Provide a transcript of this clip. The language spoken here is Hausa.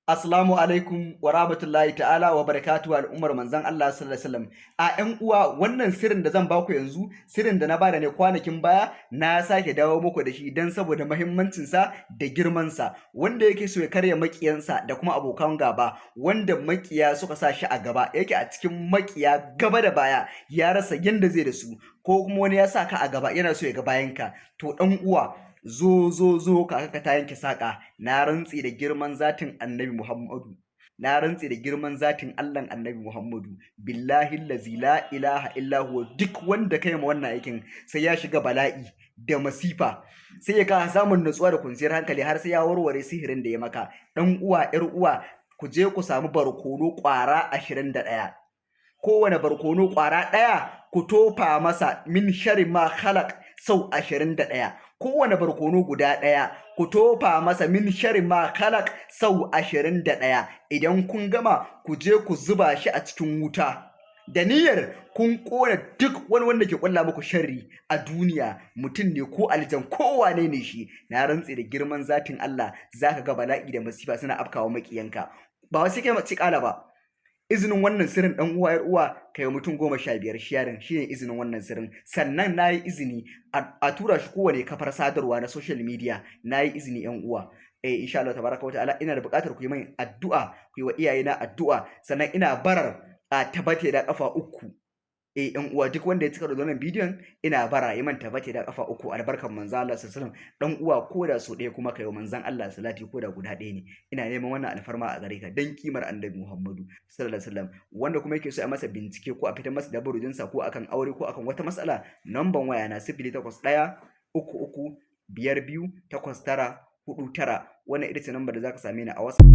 Assalamu alaikum wa rahmatullahi ta'ala wa barakatuhu al'ummar manzon Allah sallallahu alaihi wasallam. A ƴan uwa wannan sirrin da zan baku yanzu, sirrin da na bada ne kwanakin baya, na sake dawo muku da shi dan saboda muhimmancinsa da girmansa. Wanda yake so ya karya maƙiyansa da kuma abokan gaba, wanda maƙiya suka sa shi a gaba, yake a cikin maƙiya gaba da baya, ya rasa yanda zai da su, ko kuma wani ya sa ka a gaba yana so ya ga bayanka. To ɗan uwa, zo kaka ta yanke saƙa, na rantse da girman zatin annabi Muhammadu, na rantse da girman zatin Allahn annabi Muhammadu, billahi allazi la ilaha illa huwa, duk wanda kai ma wannan aikin sai ya shiga bala'i da masifa, sai ya kasa samun nutsuwa da kwanciyar hankali har sai ya warware sihirin da ya maka. Ɗan uwa, ƴar uwa, ku je ku samu barkono ƙwara 21, kowane barkono ƙwara ɗaya ku tofa masa min sharri ma khalaq sau 21, kowane barkono guda ɗaya ku tofa masa min sharri ma khalaq sau 21. Idan kun gama, ku je ku zuba shi a cikin wuta da niyyar kun ƙona duk wani wanda ke ƙulla muku sharri a duniya, mutum ne ko aljan ko wane ne shi. Na rantse da girman zatin Allah, zaka ga bala'i da masifa suna afkawa maƙiyanka. Ba wai sai kai mace ƙala ba, izinin wannan sirrin ɗan uwa, ƴar uwa, kai wa mutum 15 sharing, shine izinin wannan sirrin. Sannan nayi izini a tura shi kowane kafar sadarwa na social media, nayi izini ƴan uwa. Insha Allah tabaraka wa ta'ala, ina da buƙatar ku yi min addu'a, ku yi wa iyayena addu'a, sannan ina barar a tabbate da ƙafa 3. ƴan uwa, duk wanda ya cika da wannan bidiyon, ina bara yi man tabbate da ƙafa 3 albarkan manzon Allah sallallahu alaihi wasallam. Ɗan uwa, ko da so ɗaya kuma kai wa manzon Allah salati, ko da guda ɗaya ne. Ina neman wannan alfarma a gare ka dan kimar annabi Muhammadu sallallahu alaihi wasallam. Wanda kuma yake so a masa bincike ko a fitar masa da burujinsa ko akan aure ko akan wata matsala, namban waya na 081 33 52 89 49. Wannan ita ce nambar da zaka same ni a WhatsApp.